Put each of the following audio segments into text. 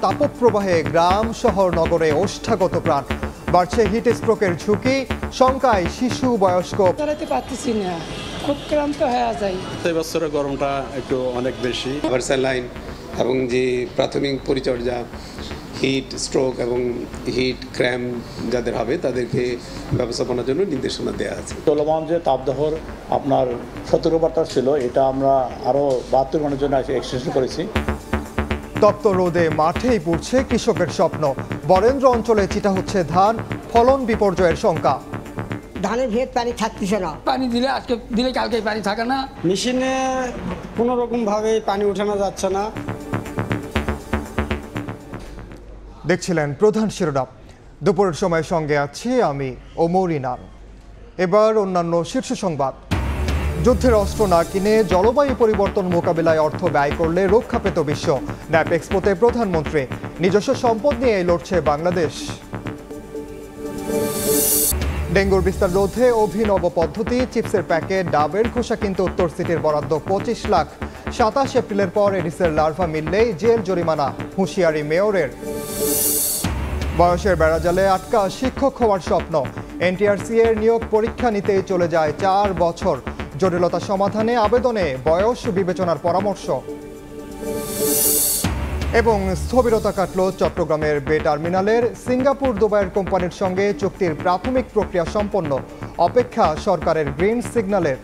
তাপপ্রবাহে গ্রাম শহর নগরে ওষ্ঠাগত প্রাণ, বাড়ছে হিট স্ট্রোকের ঝুঁকি, শঙ্কায় শিশু বয়স্ক। চালাতে পারতেছি না, খুব ক্লান্ত হয়ে যায়। এই বছরে গরমটা একটু অনেক বেশি। খাবার স্যালাইন এবং যে প্রাথমিক পরিচর্যা, হিট স্ট্রোক এবং হিট ক্র্যাম্প যাদের হবে তাদেরকে ব্যবস্থাপনার জন্য নির্দেশনা দেওয়া আছে। চলমান যে তাপদাহর আপনার সতর্কবার্তা ছিল, এটা আমরা আরও 72 ঘন্টার জন্য এক্সটেনশন করেছি। তপ্ত রোদে মাঠেই পুড়ছে কৃষকের স্বপ্ন, বরেন্দ্র অঞ্চলে চিটা হচ্ছে ধান, ফলন বিপর্যয়ের শঙ্কা। ধানের ভেদ পানি থাকতেছে না, পানি দিলে আজকে দিলে কালকে পানি থাকে না, মেশিনে কোনো রকম ভাবে পানি উঠানো যাচ্ছে না। দেখছিলেন প্রধান শিরোনাম, দুপুরের সময় সঙ্গে আছি আমি ওমর ইনান। এবার অন্যান্য শীর্ষ সংবাদ। যুদ্ধের অস্ত্র না কিনে জলবায়ু পরিবর্তন মোকাবিলায় অর্থ ব্যয় করলে রক্ষা পেত বিশ্ব, ন্যাপ এক্সপোতে প্রধানমন্ত্রী। নিজস্ব সম্পদ নিয়ে লড়ছে বাংলাদেশ। ডেঙ্গুর বিস্তার রোধে অভিনব পদ্ধতি, চিপসের প্যাকেট, ডাবের খোসা কিনতে উত্তর সিটির বরাদ্দ 25 লাখ। 27 এপ্রিলের পর এডিসের লার্ভা মিললেই জেল জরিমানা, হুঁশিয়ারি মেয়রের। বয়সের বেড়াজালে আটকা শিক্ষক হওয়ার স্বপ্ন, এনটিআরসি এর নিয়োগ পরীক্ষা নিতেই চলে যায় 4 বছর। জটিলতা সমাধানে আবেদনে বয়স বিবেচনার পরামর্শ। এবং স্থবিরতা কাটল চট্টগ্রামের বে টার্মিনালের, সিঙ্গাপুর দুবাইয়ের কোম্পানির সঙ্গে চুক্তির প্রাথমিক প্রক্রিয়া সম্পন্ন, অপেক্ষা সরকারের গ্রিন সিগন্যালের।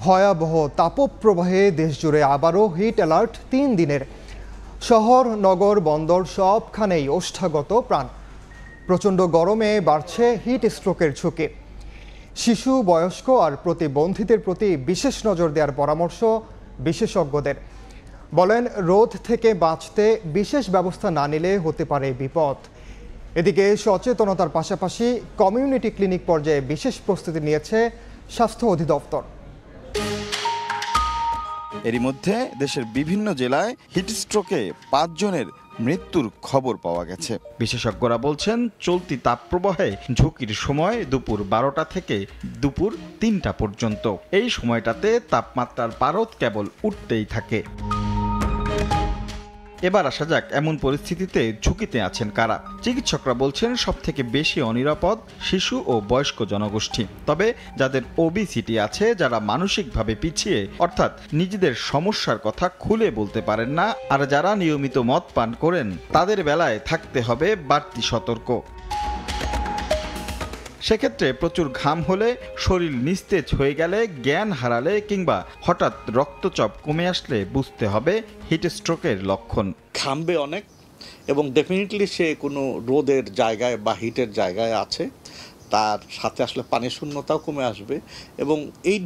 ভয়াবহ তাপপ্রবাহে দেশজুড়ে আবারও হিট অ্যালার্ট 3 দিনের। শহর নগর বন্দর সবখানেই ওষ্ঠাগত প্রাণ। প্রচণ্ড গরমে বাড়ছে হিট স্ট্রোকের ঝুঁকি। শিশু বয়স্ক আর প্রতিবন্ধীদের প্রতি বিশেষ নজর দেওয়ার পরামর্শ বিশেষজ্ঞদের। বলেন, রোদ থেকে বাঁচতে বিশেষ ব্যবস্থা না নিলে হতে পারে বিপদ। এদিকে সচেতনতার পাশাপাশি কমিউনিটি ক্লিনিক পর্যায়ে বিশেষ প্রস্তুতি নিয়েছে স্বাস্থ্য অধিদপ্তর। এরই মধ্যে দেশের বিভিন্ন জেলায় হিটস্ট্রোকে 5 জনের মৃত্যুর খবর পাওয়া গেছে। বিশেষজ্ঞরা বলছেন, চলতি তাপপ্রবাহে ঝুঁকির সময় দুপুর 12টা থেকে দুপুর 3টা পর্যন্ত। এই সময়টাতে তাপমাত্রার পারদ কেবল উঠতেই থাকে। এবার আসা যাক এমন পরিস্থিতিতে ঝুঁকিতে আছেন কারা। চিকিৎসকরা বলছেন, সবথেকে বেশি অনিরাপদ শিশু ও বয়স্ক জনগোষ্ঠী। তবে যাদের ওবিসিটি আছে, যারা মানসিকভাবে পিছিয়ে অর্থাৎ নিজেদের সমস্যার কথা খুলে বলতে পারেন না, আর যারা নিয়মিত মদ পান করেন, তাদের বেলায় থাকতে হবে বাড়তি সতর্ক। সেক্ষেত্রে প্রচুর ঘাম হলে, শরীর নিস্তেজ হয়ে গেলে, জ্ঞান হারালে কিংবা হঠাৎ রক্তচাপ কমে আসলে বুঝতে হবে হিটস্ট্রোকের লক্ষণ। ঘামবে অনেক এবং ডেফিনেটলি সে কোনো রোদের জায়গায় বা হিটের জায়গায় আছে, তার সাথে আসলে পানির শূন্যতাও কমে আসবে এবং এই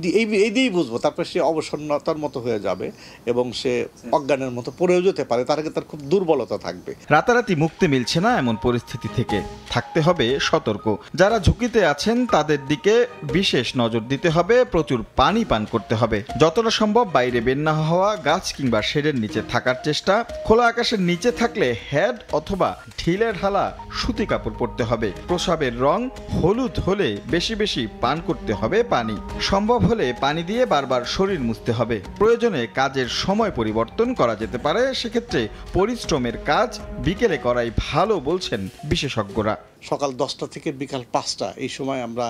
দিয়েই বুঝবো। তারপর সে অবসন্নতার মতো হয়ে যাবে এবং সে অজ্ঞানের মতো পড়েও যেতে পারে, তার আগে তার খুব দুর্বলতা থাকবে। রাতারাতি মুক্তি মিলছে না এমন পরিস্থিতি থেকে, থাকতে হবে সতর্ক। যারা ঝুঁকিতে আছেন তাদের দিকে বিশেষ নজর দিতে হবে, প্রচুর পানি পান করতে হবে, যতটা সম্ভব বাইরে বের না হওয়া, গাছ কিংবা শেডের নিচে থাকার চেষ্টা, খোলা আকাশের নিচে থাকলে হেড অথবা ঢিলে ঢালা সুতি কাপড় পরতে হবে। প্রস্রাবের রং হলুদ হলে বেশি বেশি পান করতে হবে পানি। সম্ভব হলে পানি দিয়ে বারবার শরীর মুছতে হবে। প্রয়োজনে কাজের সময় পরিবর্তন করা যেতে পারে, সেক্ষেত্রে পরিশ্রমের কাজ বিকেলে করাই ভালো বলছেন বিশেষজ্ঞরা। সকাল 10টা থেকে বিকাল 5টা এই সময় আমরা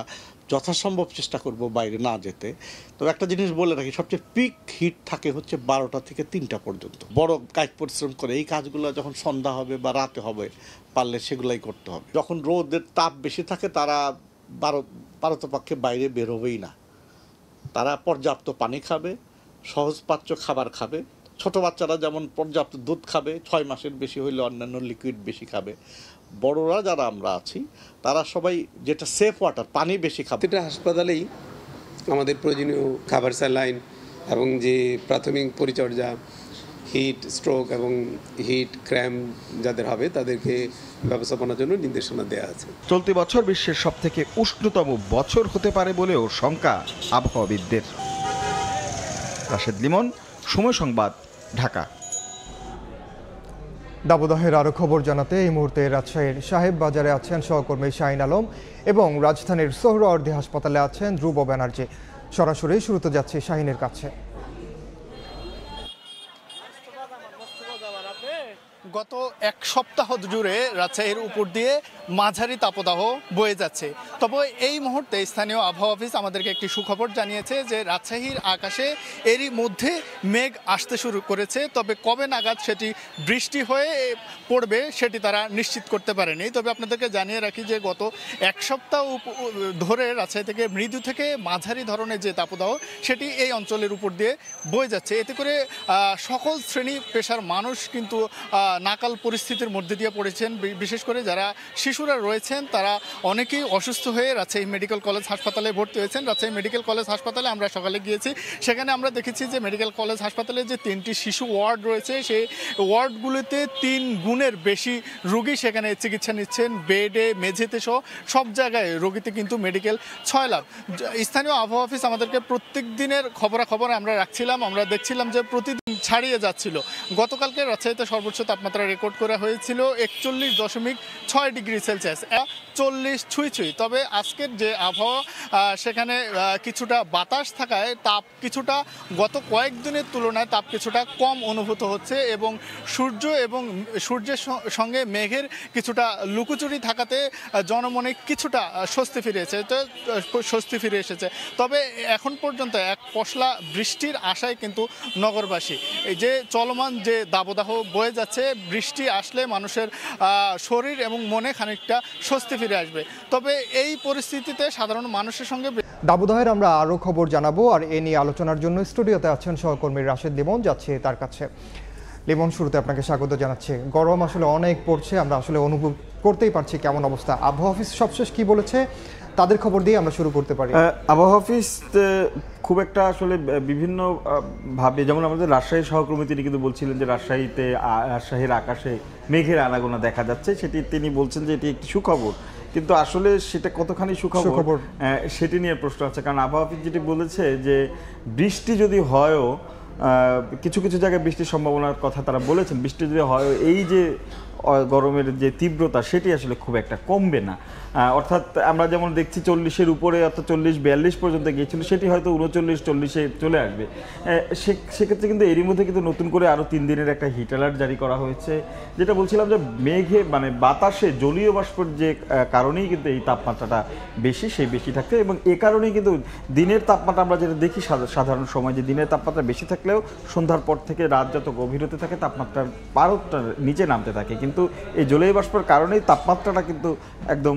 যথাসম্ভব চেষ্টা করব বাইরে না যেতে। তবে একটা জিনিস বলে রাখি, সবচেয়ে পিক হিট থাকে হচ্ছে 12টা থেকে 3টা পর্যন্ত। বড় কায়িক পরিশ্রম করে এই কাজগুলো যখন সন্ধ্যা হবে বা রাতে হবে, পারলে সেগুলাই করতে হবে। যখন রোদের তাপ বেশি থাকে, তারা পারতপক্ষে বাইরে বের হবেই না। তারা পর্যাপ্ত পানি খাবে, সহজপাচ্য খাবার খাবে। ছোট বাচ্চারা যেমন পর্যাপ্ত দুধ খাবে, 6 মাসের বেশি হইলে অন্যান্য লিকুইড বেশি খাবে। বড়রা যারা আমরা আছি, তারা সবাই যেটা সেফ ওয়াটার, পানি বেশি খাবে। প্রতিটা হাসপাতালেই আমাদের প্রয়োজনীয় খাবার স্যালাইন এবং যে প্রাথমিক পরিচর্যা, হিট স্ট্রোক এবং হিট ক্র্যাম্প যাদের হবে তাদেরকে ব্যবস্থাপনার জন্য নির্দেশনা দেওয়া আছে। চলতি বছর বিশ্বের সবথেকে উষ্ণতম বছর হতে পারে বলেও শঙ্কা আবহাওয়াবিদদের। রাশেদ লিমন, সময় সংবাদ, ঢাকা। দাবদাহের আরও খবর জানাতে এই মুহূর্তে রাজশাহীর সাহেব বাজারে আছেন সহকর্মী শাহিন আলম এবং রাজধানীর সোহরাওয়ার্দী হাসপাতালে আছেন ধ্রুব ব্যানার্জি। সরাসরি শুরুতে যাচ্ছি শাহিনের কাছে। গত এক সপ্তাহ জুড়ে রাজশাহীর উপর দিয়ে মাঝারি তাপদাহ বয়ে যাচ্ছে। তবে এই মুহূর্তে স্থানীয় আবহাওয়া অফিস আমাদেরকে একটি সুখবর জানিয়েছে যে রাজশাহীর আকাশে এরই মধ্যে মেঘ আসতে শুরু করেছে। তবে কবে নাগাদ সেটি বৃষ্টি হয়ে পড়বে সেটি তারা নিশ্চিত করতে পারেনি। তবে আপনাদেরকে জানিয়ে রাখি যে গত এক সপ্তাহ ধরে রাজশাহী থেকে মৃদু থেকে মাঝারি ধরনের যে তাপদাহ সেটি এই অঞ্চলের উপর দিয়ে বয়ে যাচ্ছে। এতে করে সকল শ্রেণী পেশার মানুষ কিন্তু নাকাল পরিস্থিতির মধ্যে দিয়ে পড়েছেন। বিশেষ করে যারা শিশুরা রয়েছেন তারা অনেকেই অসুস্থ হয়ে রাজশাহী মেডিকেল কলেজ হাসপাতালে ভর্তি হয়েছেন। রাজশাহী মেডিকেল কলেজ হাসপাতালে আমরা সকালে গিয়েছি, সেখানে আমরা দেখেছি যে মেডিকেল কলেজ হাসপাতালে যে 3টি শিশু ওয়ার্ড রয়েছে সেই ওয়ার্ডগুলোতে 3 গুণের বেশি রোগী সেখানে চিকিৎসা নিচ্ছেন। বেডে মেঝেতে সহ সব জায়গায় রোগীতে কিন্তু মেডিকেল 6 লাখ। স্থানীয় আবহাওয়া অফিস আমাদেরকে প্রত্যেক দিনের খবরাখবর আমরা রাখছিলাম, আমরা দেখছিলাম যে প্রতিদিন ছাড়িয়ে যাচ্ছিল। গতকালকে রাজশাহীতে সর্বোচ্চ তাপমাত্রা রেকর্ড করা হয়েছিল 41.6 ডিগ্রি সেলসিয়াস, 40 ছুঁই। তবে আজকের যে আবহাওয়া সেখানে কিছুটা বাতাস থাকায় তাপ কিছুটা গত কয়েকদিনের তুলনায় তাপ কিছুটা কম অনুভূত হচ্ছে এবং সূর্যের সঙ্গে মেঘের কিছুটা লুকোচুরি থাকাতে জনমনে কিছুটা স্বস্তি ফিরে এসেছে। তবে এখন পর্যন্ত এক পশলা বৃষ্টির আশায় কিন্তু নগরবাসী। এই যে চলমান যে দাবদাহ বয়ে যাচ্ছে, বৃষ্টি আসলে মানুষের শরীর এবং মনে খানিকটা স্বস্তি ফিরে আসবে। তবে এই পরিস্থিতিতে সাধারণ মানুষের সঙ্গে দাবদাহের আমরা আরও খবর জানাবো, আর এ নিয়ে আলোচনার জন্য স্টুডিওতে আছেন সহকর্মী রাশেদ লিমন। যাচ্ছে তার কাছে। লিমন, শুরুতে আপনাকে স্বাগত জানাচ্ছি। গরম আসলে অনেক পড়ছে, আমরা আসলে অনুভব করতেই পারছি কেমন অবস্থা। আবহাওয়া অফিস সবশেষ কি বলেছে তাদের খবর দিয়ে আমরা শুরু করতে পারি। আবহাওয়া অফিস খুব একটা আসলে বিভিন্ন ভাবে, যেমন আমাদের রাজশাহীর সহকর্মী তিনি কিন্তু বলছিলেন যে রাজশাহীর আকাশে মেঘের আনাগোনা দেখা যাচ্ছে, সেটি তিনি বলছেন যে এটি একটি সুখবর। কিন্তু আসলে সেটা কতখানি সুখবর সেটি নিয়ে প্রশ্ন আছে। কারণ আবহাওয়া অফিস যেটি বলেছে যে বৃষ্টি যদি হয়ও, কিছু কিছু জায়গায় বৃষ্টির সম্ভাবনার কথা তারা বলেছেন, বৃষ্টি যদি হয় এই যে গরমের যে তীব্রতা সেটি আসলে খুব একটা কমবে না। অর্থাৎ আমরা যেমন দেখছি 40-এর উপরে, অর্থাৎ 40-42 পর্যন্ত গিয়েছিল, সেটি হয়তো 39-40-এ চলে আসবে। সেক্ষেত্রে কিন্তু এরই মধ্যে কিন্তু নতুন করে আরও 3 দিনের একটা হিট অ্যালার্ট জারি করা হয়েছে। যেটা বলছিলাম যে মেঘে বাতাসে জলীয় বাষ্পর যে কারণেই কিন্তু এই তাপমাত্রাটা বেশি থাকছে এবং এ কারণেই কিন্তু দিনের তাপমাত্রা আমরা যেটা দেখি সাধারণ সময় যে দিনের তাপমাত্রা বেশি থাকলেও সন্ধ্যার পর থেকে রাত যত গভীর হতে থাকে তাপমাত্রার পারদটা নিচে নামতে থাকে। কিন্তু এই জলীয় বাষ্পের কারণেই তাপমাত্রাটা কিন্তু একদম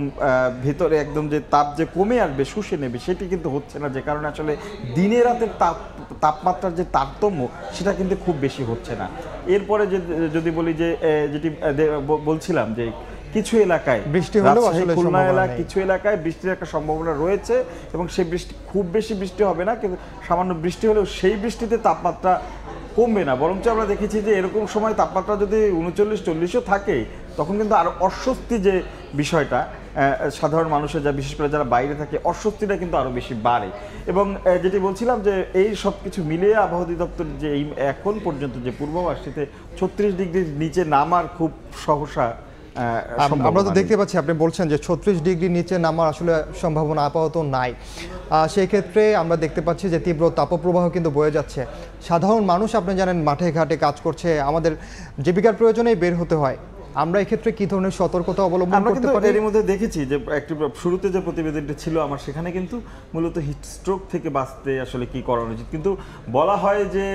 ভেতরে একদম যে তাপ যে কমে আসবে, শুষে নেবে, সেটি কিন্তু হচ্ছে না। যে কারণে আসলে দিনে রাতের তাপমাত্রার যে তারতম্য সেটা কিন্তু খুব বেশি হচ্ছে না। এরপরে যদি বলি যে যেটি বলছিলাম যে কিছু এলাকায় বৃষ্টি হলেও আসলে খুলনা এলাকায় কিছু এলাকায় বৃষ্টির একটা সম্ভাবনা রয়েছে এবং সেই বৃষ্টি খুব বেশি বৃষ্টি হবে না, কিন্তু সামান্য বৃষ্টি হলেও সেই বৃষ্টিতে তাপমাত্রা কমবে না। বরঞ্চ আমরা দেখেছি যে এরকম সময় তাপমাত্রা যদি 39-40ও থাকে তখন কিন্তু আরও অস্বস্তি যে বিষয়টা সাধারণ মানুষের, যা বিশেষ করে যারা বাইরে থাকে, অস্বস্তিটা কিন্তু আরও বেশি বাড়ে। এবং যেটি বলছিলাম যে এই সব কিছু মিলিয়ে আবহাওয়া অধিদপ্তর যে এই এখন পর্যন্ত যে পূর্বাভাসটিতে 36 ডিগ্রির নিচে নামার খুব সহসা আমরা তো দেখতে পাচ্ছি, আপনি বলছেন যে 36 ডিগ্রির নিচে নামার আসলে সম্ভাবনা আপাতত নাই। সেই ক্ষেত্রে আমরা দেখতে পাচ্ছি যে তীব্র তাপপ্রবাহ কিন্তু বয়ে যাচ্ছে। সাধারণ মানুষ, আপনি জানেন, মাঠে ঘাটে কাজ করছে, আমাদের জীবিকার প্রয়োজনেই বের হতে হয়। আমরা এক্ষেত্রে কি ধরনের সতর্কতা অবলম্বন করতে পারি? এর মধ্যে দেখেছি যে একটু শুরুতে যে প্রতিবেদনটি ছিল আমার, সেখানে কিন্তু মূলত হিট স্ট্রোক থেকে বাঁচতে আসলে কি করা উচিত। কিন্তু বলা হয় যে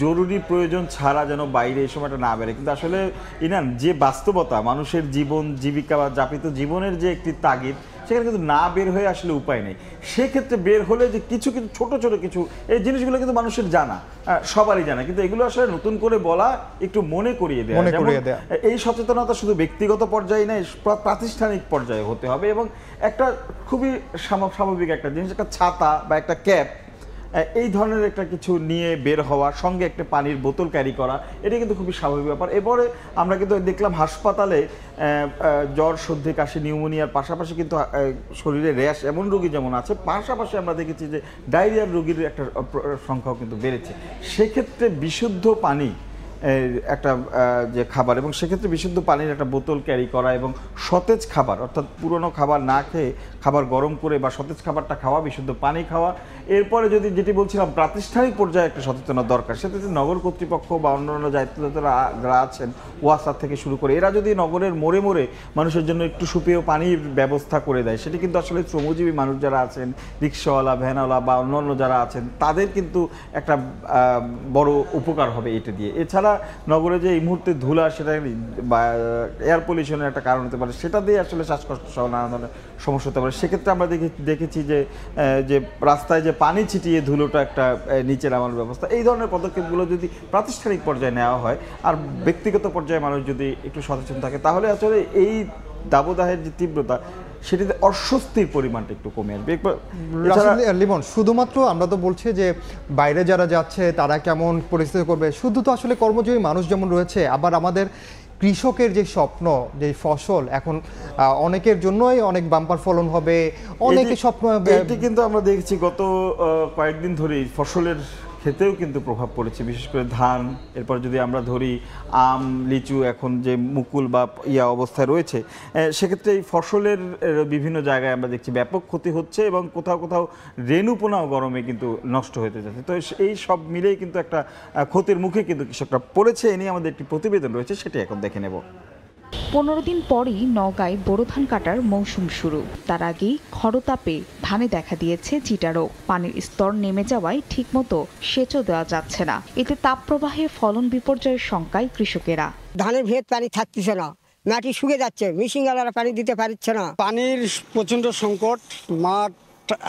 জরুরি প্রয়োজন ছাড়া যেন বাইরে এই সময়টা না বেরোয়। কিন্তু আসলে ইনান যে বাস্তবতা, মানুষের জীবন জীবিকা বা যাপিত জীবনের যে একটি তাগিদ, সেখানে কিন্তু না বের হয়ে আসলে উপায় নেই। সেক্ষেত্রে বের হলে যে কিছু ছোট ছোট কিছু এই জিনিসগুলো কিন্তু মানুষের জানা, সবারই জানা, কিন্তু এগুলো আসলে নতুন করে বলা, একটু মনে করিয়ে দেওয়া। এই সচেতনতা শুধু ব্যক্তিগত পর্যায়ে নয়, প্রাতিষ্ঠানিক পর্যায়ে হতে হবে। এবং একটা খুবই স্বাভাবিক একটা জিনিস, একটা ছাতা বা একটা ক্যাপ, এই ধরনের একটা কিছু নিয়ে বের হওয়া, সঙ্গে একটা পানির বোতল ক্যারি করা, এটা কিন্তু খুবই স্বাভাবিক ব্যাপার। এবারে আমরা কিন্তু দেখলাম হাসপাতালে জ্বর, সর্দি, কাশি, নিউমোনিয়ার পাশাপাশি কিন্তু শরীরে র্যাশ এমন রোগী যেমন আছে, পাশাপাশি আমরা দেখেছি যে ডায়রিয়ার রোগীর একটা সংখ্যাও কিন্তু বেড়েছে। সেক্ষেত্রে বিশুদ্ধ পানি একটা যে খাবার, এবং সেক্ষেত্রে বিশুদ্ধ পানির একটা বোতল ক্যারি করা এবং সতেজ খাবার, অর্থাৎ পুরনো খাবার না খেয়ে খাবার গরম করে বা সতেজ খাবারটা খাওয়া, বিশুদ্ধ পানি খাওয়া। এরপরে যদি যেটি বলছিলাম প্রাতিষ্ঠানিক পর্যায়ে একটা সচেতনতা দরকার, সেক্ষেত্রে নগর কর্তৃপক্ষ বা অন্যান্য দায়িত্বদাতারা যারা আছেন, ওয়াসার থেকে শুরু করে, এরা যদি নগরের মোড়ে মোড়ে মানুষের জন্য একটু সুপেয় পানির ব্যবস্থা করে দেয়, সেটি কিন্তু আসলে শ্রমজীবী মানুষ যারা আছেন, রিক্সাওয়ালা, ভ্যানওয়ালা বা অন্যান্য যারা আছেন, তাদের কিন্তু একটা বড় উপকার হবে এটা দিয়ে। এছাড়া নগরে যে এই মুহূর্তে ধুলা, সেটা বা এয়ার পলিউশনের একটা কারণ হতে পারে, সেটা দিয়ে আসলে শ্বাসকষ্ট সহ নানা ধরনের সমস্যা হতে পারে। সেক্ষেত্রে আমরা দেখেছি যে রাস্তায় যে পানি ছিটিয়ে ধুলোটা একটা নিচে নামানোর ব্যবস্থা, এই ধরনের পদক্ষেপগুলো যদি প্রাতিষ্ঠানিক পর্যায়ে নেওয়া হয় আর ব্যক্তিগত পর্যায়ে মানুষ যদি একটু সচেতন থাকে, তাহলে আসলে এই দাবদাহের যে তীব্রতা, সেটিতে অস্বস্তির পরিমাণটা একটু কমে আসবে। লিমন, শুধুমাত্র আমরা তো বলছি যে বাইরে যারা যাচ্ছে তারা কেমন পরিস্থিতি করবে, শুধু তো আসলে কর্মজীবী মানুষ যেমন রয়েছে, আবার আমাদের কৃষকের যে স্বপ্ন, যে ফসল, এখন অনেকের জন্যই অনেক বাম্পার ফলন হবে, অনেকে স্বপ্ন। এটি কিন্তু আমরা দেখছি গত কয়েকদিন ধরেই ফসলের ক্ষেতেও কিন্তু প্রভাব পড়েছে, বিশেষ করে ধান। এরপর যদি আমরা ধরি আম, লিচু, এখন যে মুকুল বা অবস্থায় রয়েছে, সেক্ষেত্রে এই ফসলের বিভিন্ন জায়গায় আমরা দেখছি ব্যাপক ক্ষতি হচ্ছে এবং কোথাও কোথাও রেণুপোনাও গরমে কিন্তু নষ্ট হতে যাচ্ছে। তো এই সব মিলেই কিন্তু একটা ক্ষতির মুখে কিন্তু কৃষকরা পড়েছে। এ নিয়ে আমাদের একটি প্রতিবেদন রয়েছে, সেটি এখন দেখে নেব। 15 দিন পরই নওগাঁয় বোরো ধান কাটার মৌসুম শুরু। তার আগেই খরতাপে ধানে দেখা দিয়েছে চিটা রোগ। পানির স্তর নেমে যাওয়ায় ঠিকমতো সেচও দেওয়া যাচ্ছে না। এতে তাপপ্রবাহে ফলন বিপর্যয়ের শঙ্কায় কৃষকেরা। ধানের ভেত পানি থাকতেছে না, মাটি শুকিয়ে যাচ্ছে, মেশিনওয়ালারা পানি দিতে পারছে না। পানির প্রচণ্ড সংকট, মাঠ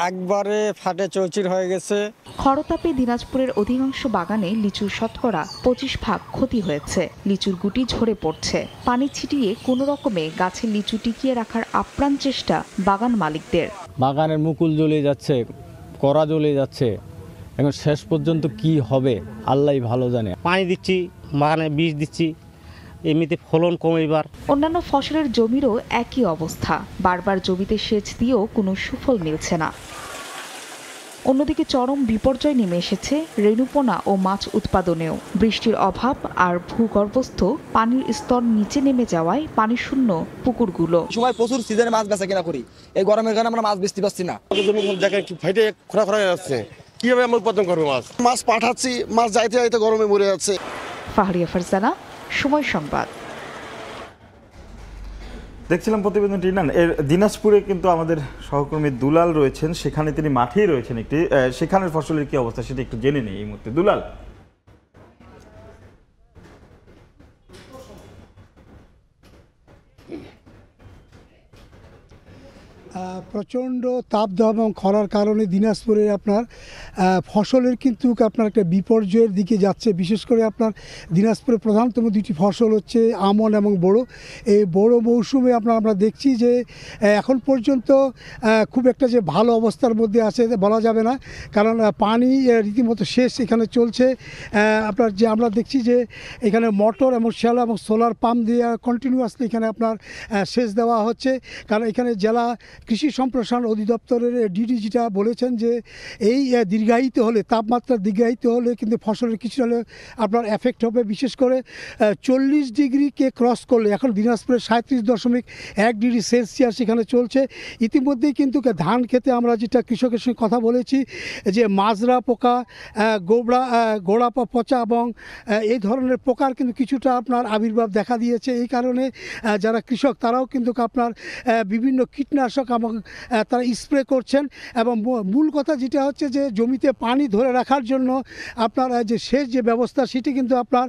একবারে ফাটে চৌচির হয়ে গেছে। খরতাপে দিনাজপুরের অধিকাংশ বাগানে লিচুর শতকরা 25% ক্ষতি হয়েছে। লিচুর গুটি ঝরে পড়ছে। পানি ছিটিয়ে কোনো রকমে গাছে লিচু টিকিয়ে রাখার আপ্রাণ চেষ্টা বাগান মালিকদের। বাগানের মুকুল জ্বলে যাচ্ছে, কড়া জ্বলে যাচ্ছে, এখন শেষ পর্যন্ত কি হবে আল্লাহই ভালো জানে। পানি দিচ্ছি, বাগানে বীজ দিচ্ছি, এমনিতে ফলন কম। এবার অন্যান্য ফসলের জমিরও একই অবস্থা। বারবার জমিতে সেচ দিয়েও কোনো সুফল মিলছে না। অন্যদিকে চরম বিপর্যয় নেমে এসেছে রেণুপোনা ও মাছ উৎপাদনেও। বৃষ্টির অভাব আর ভূগর্ভস্থ পানির স্তর নিচে নেমে যাওয়ায় পানি শূন্য পুকুরগুলো। সময় প্রচুর সিজনে মাছ বেচা কিনা করি, এই গরমের কারণে আমরা মাছ বেচতে পারছি না। দেখেন ফাইটে খোঁড়া খোঁড়া যাচ্ছে, কিভাবে আমরা উৎপাদন করবো মাছ পাঠাচ্ছি, মাছ যাইতে যাইতে গরমে মরে যাচ্ছে। ফাহরিয়া ফারজানা, সময় সংবাদ। দেখছিলাম প্রতিবেদনটি। না, এর দিনাজপুরে কিন্তু আমাদের সহকর্মী দুলাল রয়েছেন, সেখানে তিনি মাঠেই রয়েছেন একটি, সেখানের ফসলের কি অবস্থা সেটা একটু জেনে নেই এই মুহূর্তে। দুলাল, প্রচণ্ড তাপদাহ এবং খরার কারণে দিনাজপুরে আপনার ফসলের কিন্তু আপনার একটা বিপর্যয়ের দিকে যাচ্ছে। বিশেষ করে আপনার দিনাজপুরে প্রধানতম দুটি ফসল হচ্ছে আমন এবং বোরো। এই বোরো মৌসুমে আমরা দেখছি যে এখন পর্যন্ত খুব একটা যে ভালো অবস্থার মধ্যে আছে বলা যাবে না, কারণ পানি রীতিমতো শেষ এখানে চলছে। আপনার যে আমরা দেখছি যে এখানে মোটর এবং শ্যালো এবং সোলার পাম্প দিয়ে কন্টিনিউয়াসলি এখানে আপনার সেচ দেওয়া হচ্ছে। কারণ এখানে জেলা কৃষি সম্প্রসারণ অধিদপ্তরের ডিডি যেটা বলেছেন যে এই দীর্ঘায়িত হলে, তাপমাত্রা দীর্ঘায়িত হলে কিন্তু ফসলের কিছু হলে আপনার এফেক্ট হবে। বিশেষ করে 40 ডিগ্রিকে ক্রস করলে, এখন দিনাজপুরে 37.1 ডিগ্রি সেলসিয়াস এখানে চলছে। ইতিমধ্যেই কিন্তু ধান খেতে আমরা যেটা কৃষকের সঙ্গে কথা বলেছি যে মাজরা পোকা, গোড়া পচা এবং এই ধরনের পোকার কিন্তু কিছুটা আপনার আবির্ভাব দেখা দিয়েছে। এই কারণে যারা কৃষক তারাও কিন্তু আপনার বিভিন্ন কীটনাশক এবং তারা স্প্রে করছেন। এবং মূল কথা যেটা হচ্ছে যে জমিতে পানি ধরে রাখার জন্য আপনার যে সেচ যে ব্যবস্থা সেটি কিন্তু আপনার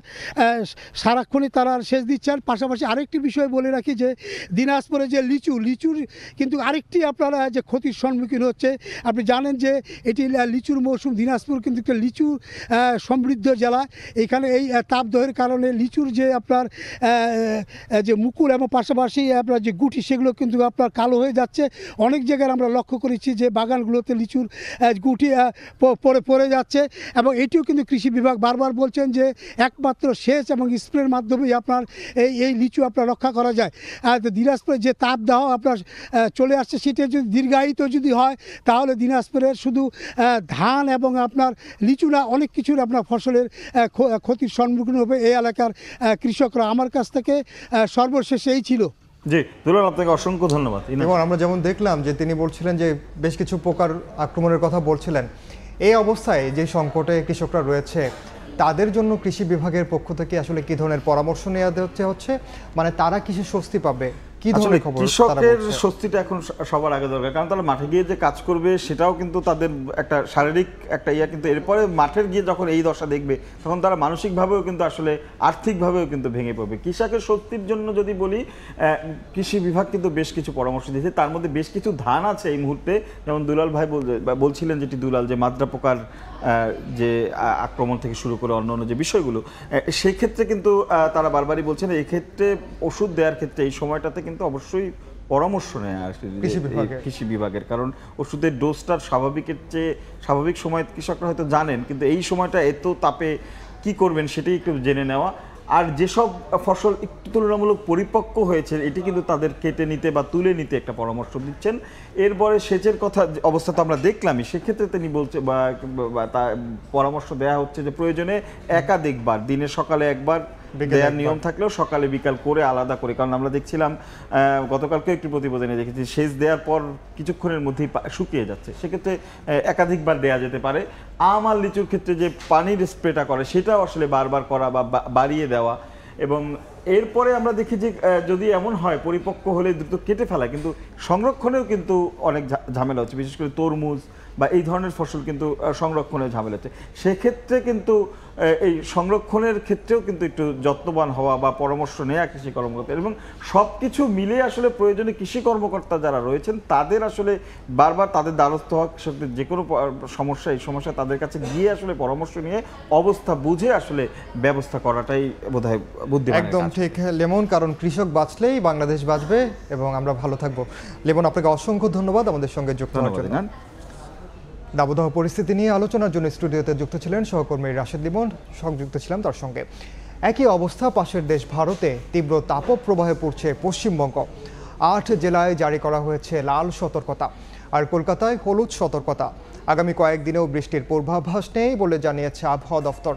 সারাক্ষণই তারা সেচ দিচ্ছেন। পাশাপাশি আরেকটি বিষয় বলে রাখি যে দিনাজপুরে যে লিচুর কিন্তু আরেকটি আপনারা যে ক্ষতির সম্মুখীন হচ্ছে। আপনি জানেন যে এটি লিচুর মৌসুম। দিনাজপুর কিন্তু একটা লিচু সমৃদ্ধ জেলা। এখানে এই তাপদাহের কারণে লিচুর যে আপনার যে মুকুল এবং পাশাপাশি আপনার যে গুটি সেগুলো কিন্তু আপনার কালো হয়ে যাচ্ছে। অনেক জায়গায় আমরা লক্ষ্য করেছি যে বাগানগুলোতে লিচুর গুটি পড়ে যাচ্ছে। এবং এটিও কিন্তু কৃষি বিভাগ বারবার বলছেন যে একমাত্র সেচ এবং স্প্রের মাধ্যমেই আপনার এই লিচু আপনার রক্ষা করা যায়। দিনাজপুরে যে তাপদাহ আপনার চলে আসছে সেটা যদি দীর্ঘায়িত যদি হয় তাহলে দিনাজপুরের শুধু ধান এবং আপনার লিচু না অনেক কিছুর আপনার ফসলের ক্ষতির সম্মুখীন হবে এই এলাকার কৃষকরা। আমার কাছ থেকে সর্বশেষ এই ছিল। জি দুলাল, আপনাকে অসংখ্য ধন্যবাদ। এবং আমরা যেমন দেখলাম যে তিনি বলছিলেন যে বেশ কিছু পোকার আক্রমণের কথা বলছিলেন। এই অবস্থায় যে সংকটে কৃষকরা রয়েছে তাদের জন্য কৃষি বিভাগের পক্ষ থেকে আসলে কি ধরনের পরামর্শ নেওয়া হচ্ছে, মানে তারা কিসে স্বস্তি পাবে, কি ধরনের খবর? কৃষকের স্বস্তিটা এখন সবার আগে দরকার, কারণ তারা মাঠে গিয়ে যে কাজ করবে সেটাও কিন্তু তাদের একটা শারীরিক একটা কিন্তু এরপরে মাঠের গিয়ে যখন এই দশা দেখবে তখন তারা মানসিকভাবেও কিন্তু আসলে আর্থিকভাবেও কিন্তু ভেঙে পড়বে। কৃষকের স্বস্তির জন্য যদি বলি, কৃষি বিভাগ কিন্তু বেশ কিছু পরামর্শ দিয়েছে, তার মধ্যে বেশ কিছু ধান আছে এই মুহূর্তে, যেমন দুলাল ভাই বলছিলেন যেটি দুলাল যে মাজরা পোকার যে আক্রমণ থেকে শুরু করে অন্য যে বিষয়গুলো, সেই ক্ষেত্রে কিন্তু তারা বারবারই বলছেন এই ক্ষেত্রে ওষুধ দেওয়ার ক্ষেত্রে এই সময়টাতে কিন্তু অবশ্যই পরামর্শ নেয় কৃষি বিভাগের, কারণ ওষুধের ডোজটার স্বাভাবিকের চেয়ে স্বাভাবিক সময় কৃষকরা হয়তো জানেন, কিন্তু এই সময়টা এত তাপে কি করবেন সেটাই একটু জেনে নেওয়া। আর যেসব ফসল একটু তুলনামূলক পরিপক্ক হয়েছে এটি কিন্তু তাদের কেটে নিতে বা তুলে নিতে একটা পরামর্শ দিচ্ছেন। এরপরে সেচের কথা অবস্থা তো আমরা দেখলামই, সেক্ষেত্রে তিনি বলছে বা পরামর্শ দেওয়া হচ্ছে যে প্রয়োজনে একাধিকবার, দিনে সকালে একবার দেওয়ার নিয়ম থাকলেও সকালে বিকাল করে আলাদা করে, কারণ আমরা দেখছিলাম গতকালকে একটি প্রতিবেদনে দেখেছি সেচ দেওয়ার পর কিছুক্ষণের মধ্যেই শুকিয়ে যাচ্ছে, সেক্ষেত্রে একাধিকবার দেওয়া যেতে পারে। আম আর লিচুর ক্ষেত্রে যে পানির স্প্রেটা করে সেটাও আসলে বারবার করা বা বাড়িয়ে দেওয়া। এবং এরপরে আমরা দেখি যে যদি এমন হয় পরিপক্ক হলে দ্রুত কেটে ফেলা, কিন্তু সংরক্ষণেও কিন্তু অনেক ঝামেলা হচ্ছে, বিশেষ করে তরমুজ বা এই ধরনের ফসল কিন্তু সংরক্ষণের ঝামেলা হচ্ছে। সেক্ষেত্রে কিন্তু এই সংরক্ষণের ক্ষেত্রেও কিন্তু একটু যত্নবান হওয়া বা পরামর্শ নেওয়া কৃষি কর্মকর্তা, এবং সব কিছু মিলে আসলে প্রয়োজনে কৃষি কর্মকর্তা যারা রয়েছেন তাদের আসলে বারবার তাদের দ্বারস্থ হওয়া, কৃষকদের যে কোনো সমস্যা এই সমস্যা তাদের কাছে গিয়ে আসলে পরামর্শ নিয়ে অবস্থা বুঝে আসলে ব্যবস্থা করাটাই বোধহয় বুদ্ধিমান। একদম ঠিক লেমন, কারণ কৃষক বাঁচলেই বাংলাদেশ বাঁচবে এবং আমরা ভালো থাকবো। লেমন, আপনাকে অসংখ্য ধন্যবাদ আমাদের সঙ্গে যুক্ত হওয়ার জন্য। দাবদাহ পরিস্থিতি নিয়ে আলোচনার জন্য স্টুডিওতে যুক্ত ছিলেন সহকর্মী রাশেদ লিমন, সংযুক্ত ছিলাম তার সঙ্গে। একই অবস্থা পাশের দেশ ভারতে, তীব্র তাপপ্রবাহে পড়ছে পশ্চিমবঙ্গ। 8 জেলায় জারি করা হয়েছে লাল সতর্কতা, আর কলকাতায় হলুদ সতর্কতা। আগামী কয়েকদিনেও বৃষ্টির পূর্বাভাস নেই বলে জানিয়েছে আবহাওয়া দফতর।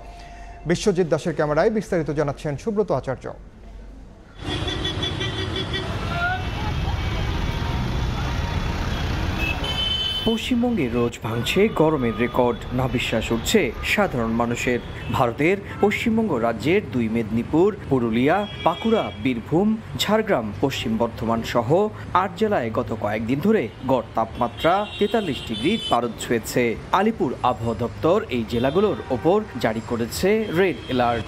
বিশ্বজিৎ দাসের ক্যামেরায় বিস্তারিত জানাচ্ছেন সুব্রত আচার্য। পশ্চিমবঙ্গে রোজ ভাঙছে গরমের রেকর্ড, নাভিশ্বাস উঠছে সাধারণ মানুষের। ভারতের পশ্চিমবঙ্গ রাজ্যের 2 মেদিনীপুর, পুরুলিয়া, বাঁকুড়া, বীরভূম, ঝাড়গ্রাম, পশ্চিম বর্ধমান সহ 8 জেলায় গত কয়েকদিন ধরে গড় তাপমাত্রা 43 ডিগ্রি পারদ ছুঁয়েছে। আলিপুর আবহাওয়া দপ্তর এই জেলাগুলোর ওপর জারি করেছে রেড অ্যালার্ট।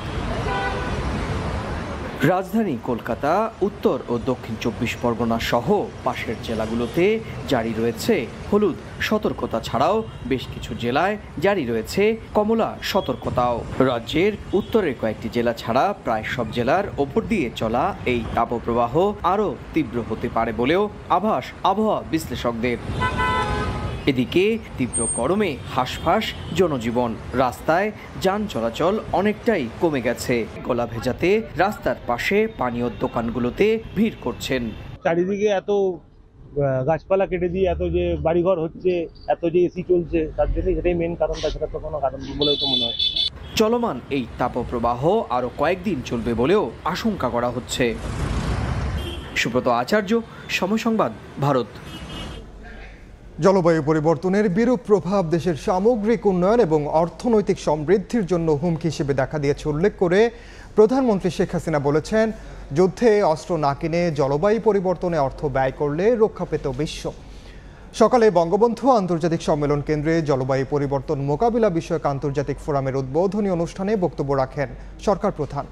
রাজধানী কলকাতা, উত্তর ও দক্ষিণ 24 পরগনা সহ পাশের জেলাগুলোতে জারি রয়েছে হলুদ সতর্কতা ছাড়াও বেশ কিছু জেলায় জারি রয়েছে কমলা সতর্কতাও। রাজ্যের উত্তরের কয়েকটি জেলা ছাড়া প্রায় সব জেলার ওপর দিয়ে চলা এই তাপপ্রবাহ আরও তীব্র হতে পারে বলেও আভাস আবহাওয়া বিশ্লেষকদের। এদিকে তীব্র গরমে হাঁসফাঁস জনজীবন, রাস্তায় যান চলাচল অনেকটাই কমে গেছে। গলা ভেজাতে রাস্তার পাশে পানীয় দোকানগুলোতে ভিড় করছেন। চারিদিকে এত গাছপালা কেটে দিয়ে এত যে বাড়িঘর হচ্ছে, এত যে এসি চলছে, তার জন্য সেটাই মেন কারণ, তাছাড়া তো কোনো কারণ বলে তো মনে হয়। চলমান এই তাপপ্রবাহ আরও কয়েকদিন চলবে বলেও আশঙ্কা করা হচ্ছে। সুব্রত আচার্য, সময় সংবাদ, ভারত। জলবায়ু পরিবর্তনের বিরূপ প্রভাব দেশের সামগ্রিক উন্নয়ন এবং অর্থনৈতিক সমৃদ্ধির জন্য হুমকি হিসেবে দেখা দিয়েছে উল্লেখ করে প্রধানমন্ত্রী শেখ হাসিনা বলেছেন, যুদ্ধে অস্ত্র না কিনে জলবায়ু পরিবর্তনে অর্থ ব্যয় করলে রক্ষা পেত বিশ্ব। সকালে বঙ্গবন্ধু আন্তর্জাতিক সম্মেলন কেন্দ্রে জলবায়ু পরিবর্তন মোকাবিলা বিষয়ক আন্তর্জাতিক ফোরামের উদ্বোধনী অনুষ্ঠানে বক্তব্য রাখেন সরকার প্রধান।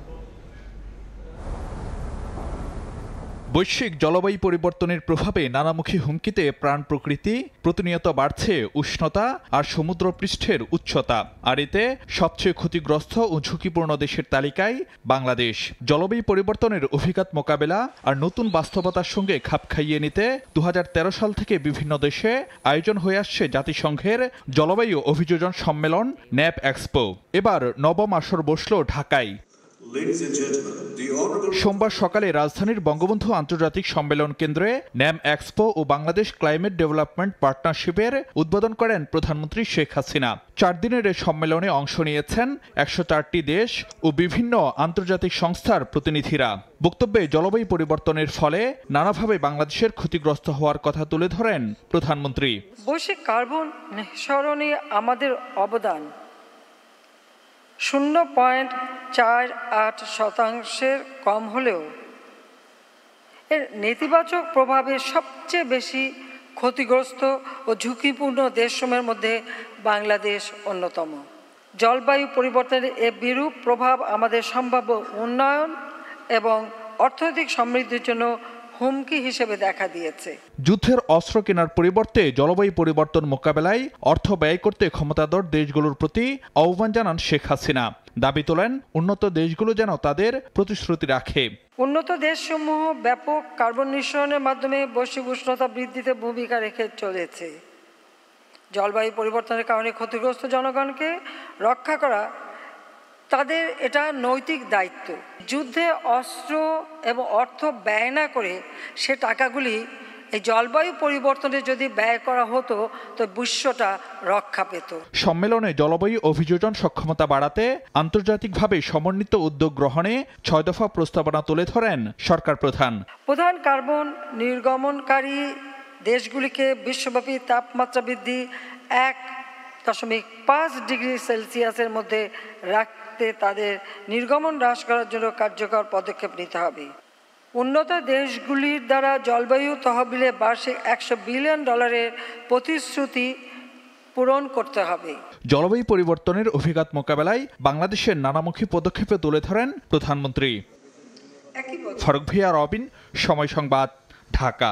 বৈশ্বিক জলবায়ু পরিবর্তনের প্রভাবে নানামুখী হুমকিতে প্রাণ প্রকৃতি, প্রতিনিয়ত বাড়ছে উষ্ণতা আর সমুদ্র পৃষ্ঠের উচ্চতা। আর এতে সবচেয়ে ক্ষতিগ্রস্ত ও ঝুঁকিপূর্ণ দেশের তালিকায় বাংলাদেশ। জলবায়ু পরিবর্তনের অভিঘাত মোকাবেলা আর নতুন বাস্তবতার সঙ্গে খাপ খাইয়ে নিতে 2013 সাল থেকে বিভিন্ন দেশে আয়োজন হয়ে আসছে জাতিসংঘের জলবায়ু অভিযোজন সম্মেলন ন্যাপ এক্সপো। এবার নবম আসর বসল ঢাকায়। সোমবার সকালে রাজধানীর বঙ্গবন্ধু আন্তর্জাতিক সম্মেলন কেন্দ্রে ন্যাম এক্সপো ও বাংলাদেশ ক্লাইমেট ডেভেলপমেন্ট পার্টনারশিপের উদ্বোধন করেন প্রধানমন্ত্রী শেখ হাসিনা। 4 দিনের এই সম্মেলনে অংশ নিয়েছেন 104টি দেশ ও বিভিন্ন আন্তর্জাতিক সংস্থার প্রতিনিধিরা। বক্তব্যে জলবায়ু পরিবর্তনের ফলে নানাভাবে বাংলাদেশের ক্ষতিগ্রস্ত হওয়ার কথা তুলে ধরেন প্রধানমন্ত্রী। বৈশ্বিক কার্বন নিঃসরণে আমাদের অবদান 0.48% কম হলেও এর নেতিবাচক প্রভাবে সবচেয়ে বেশি ক্ষতিগ্রস্ত ও ঝুঁকিপূর্ণ দেশসমূহের মধ্যে বাংলাদেশ অন্যতম। জলবায়ু পরিবর্তনের এ বিরূপ প্রভাব আমাদের সম্ভাব্য উন্নয়ন এবং অর্থনৈতিক সমৃদ্ধির জন্য হুমকি হিসেবে দেখা দিয়েছে। যুদ্ধের অস্ত্র কেনার পরিবর্তে জলবায়ু পরিবর্তন মোকাবেলায় অর্থ ব্যয় করতে ক্ষমতাধর দেশগুলোর প্রতি আহ্বান জানান শেখ হাসিনা। দাবি তোলেন উন্নত দেশগুলো যেন তাদের প্রতিশ্রুতি রাখে। উন্নত দেশসমূহ ব্যাপক কার্বন নিঃসরণের মাধ্যমে বৈশ্বিক উষ্ণতা বৃদ্ধিতে ভূমিকা রেখে চলেছে। জলবায়ু পরিবর্তনের কারণে ক্ষতিগ্রস্ত জনগণকে রক্ষা করা তাদের এটা নৈতিক দায়িত্ব। যুদ্ধে অস্ত্র এবং অর্থ ব্যয় না করে সে টাকাগুলি এই জলবায়ু পরিবর্তনে যদি ব্যয় করা হতো তো বিশ্বটা রক্ষা পেত। সম্মেলনে জলবায়ু অভিযোজন সক্ষমতা বাড়াতে আন্তর্জাতিকভাবে সমন্বিত উদ্যোগ গ্রহণে 6 দফা প্রস্তাবনা তুলে ধরেন সরকার প্রধান। প্রধান কার্বন নির্গমনকারী দেশগুলিকে বিশ্বব্যাপী তাপমাত্রা বৃদ্ধি 1.5 ডিগ্রি সেলসিয়াসের মধ্যে রাখতে তাদের নির্গমন হ্রাস করার জন্য কার্যকর পদক্ষেপ নিতে হবে। উন্নত দেশগুলির দ্বারা জলবায়ু তহবিলে বার্ষিক $100 বিলিয়ন প্রতিশ্রুতি পূরণ করতে হবে। জলবায়ু পরিবর্তনের অভিঘাত মোকাবেলায় বাংলাদেশের নানামুখী পদক্ষেপে তুলে ধরেন প্রধানমন্ত্রী। ফারুক ভিয়া, রবিন, সময় সংবাদ, ঢাকা।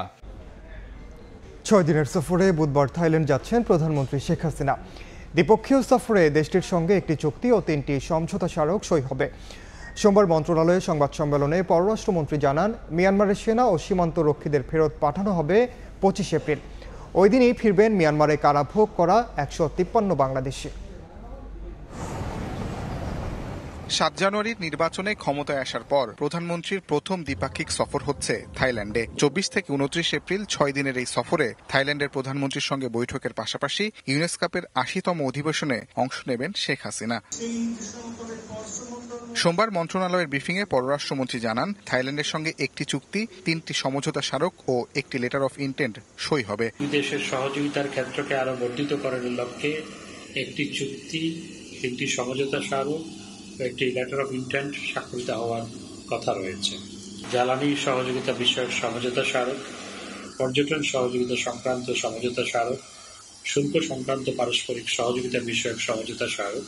6 দিনের সফরে বুধবার থাইল্যান্ড যাচ্ছেন প্রধানমন্ত্রী শেখ হাসিনা। দ্বিপক্ষীয় সফরে দেশটির সঙ্গে একটি চুক্তি ও 3টি সমঝোতা স্মারক সই হবে। সোমবার মন্ত্রণালয়ে সংবাদ সম্মেলনে পররাষ্ট্রমন্ত্রী জানান, মিয়ানমারের সেনা ও সীমান্ত রক্ষীদের ফেরত পাঠানো হবে 25 এপ্রিল। ওই দিনই ফিরবেন মিয়ানমারে কারাভোগ করা 153 বাংলাদেশি। 7 জানুয়ারির নির্বাচনে ক্ষমতায় আসার পর প্রধানমন্ত্রীর প্রথম দ্বিপাক্ষিক সফর হচ্ছে থাইল্যান্ডে। 24 থেকে 29 এপ্রিল 6 দিনের এই সফরে থাইল্যান্ডের প্রধানমন্ত্রীর সঙ্গে বৈঠকের পাশাপাশি ইউনেস্কাপের 80তম অধিবেশনে অংশ নেবেন শেখ হাসিনা। সোমবার মন্ত্রণালয়ের ব্রিফিংয়ে পররাষ্ট্রমন্ত্রী জানান, থাইল্যান্ডের সঙ্গে একটি চুক্তি, 3টি সমঝোতা স্মারক ও একটি লেটার অফ ইন্টেন্ট সই হবে। দেশের সহযোগিতার ক্ষেত্রকে আরো বর্ধিত করার লক্ষ্যে একটি চুক্তি, 3টি সমঝোতা স্মারক, একটি লেটার অফ ইন্টেন্ট স্বাক্ষরিত হওয়ার কথা রয়েছে। জ্বালানি সহযোগিতা বিষয়ক সমঝোতা স্মারক, পর্যটন সহযোগিতা সংক্রান্ত সমঝোতা স্মারক, শুল্ক সংক্রান্ত পারস্পরিক সহযোগিতা বিষয়ক সমঝোতা স্মারক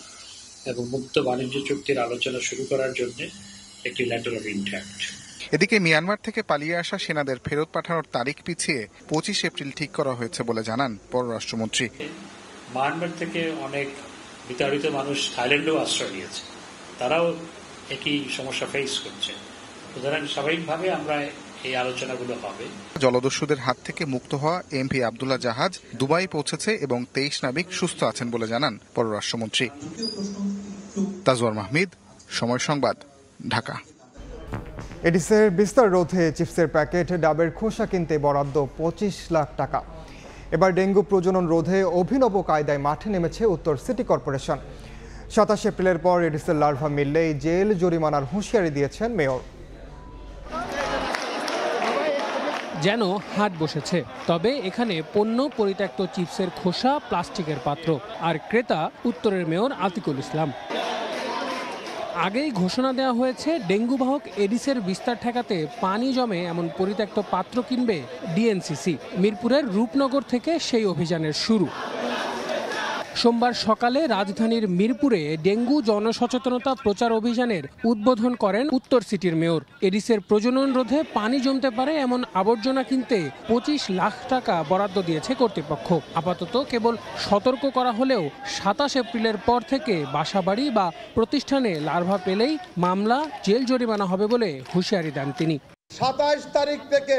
এবং মুক্ত বাণিজ্য চুক্তির আলোচনা শুরু করার জন্য একটি লেটার অফ ইন্টেন্ট। এদিকে মিয়ানমার থেকে পালিয়ে আসা সেনাদের ফেরত পাঠানোর তারিখ পিছিয়ে 25 এপ্রিল ঠিক করা হয়েছে বলে জানান পররাষ্ট্রমন্ত্রী। মিয়ানমার থেকে অনেক বিতাড়িত মানুষ থাইল্যান্ডেও আশ্রয় নিয়েছে, তারাও একই সমস্যা ফেস করছে। সুতরাং স্বাভাবিকভাবে আমরা এই আলোচনাগুলো হবে। জলদস্যুদের হাত থেকে মুক্ত হওয়া এমভি আব্দুল্লাহ জাহাজ দুবাই পৌঁছেছে এবং 23 নাবিক সুস্থ আছেন বলে জানান পররাষ্ট্রমন্ত্রী। তাজওয়ার মাহমিদ, সময় সংবাদ, ঢাকা। এডিসের বিস্তার রোধে চিপসের প্যাকেট, ডাবের খোসা কিনতে বরাদ্দ 25 লাখ টাকা। এবার ডেঙ্গু প্রজনন রোধে অভিনব কায়দায় মাঠে নেমেছে উত্তর সিটি কর্পোরেশন। 27 এপ্রিলের পর এডিসের লার্ভা মিললেই জেল জরিমানার হুঁশিয়ারি দিয়েছেন মেয়র। যেন হাট বসেছে, তবে এখানে পণ্য পরিত্যক্ত চিপসের খোসা, প্লাস্টিকের পাত্র, আর ক্রেতা উত্তরের মেয়র আতিকুল ইসলাম। আগেই ঘোষণা দেওয়া হয়েছে ডেঙ্গু বাহক এডিসের বিস্তার ঠেকাতে পানি জমে এমন পরিত্যক্ত পাত্র কিনবে ডিএনসিসি। মিরপুরের রূপনগর থেকে সেই অভিযানের শুরু। সোমবার সকালে রাজধানীর মিরপুরে ডেঙ্গু জনসচেতনতা প্রচার অভিযানের উদ্বোধন করেন উত্তর সিটির মেয়র। এডিসের প্রজনন রোধে পানি জমতে পারে এমন আবর্জনা কিনতে 25 লাখ টাকা বরাদ্দ দিয়েছে কর্তৃপক্ষ। আপাতত কেবল সতর্ক করা হলেও 27 এপ্রিলের পর থেকে বাসাবাড়ি বা প্রতিষ্ঠানে লার্ভা পেলেই মামলা, জেল জরিমানা হবে বলে হুঁশিয়ারি দেন তিনি। 27 তারিখ থেকে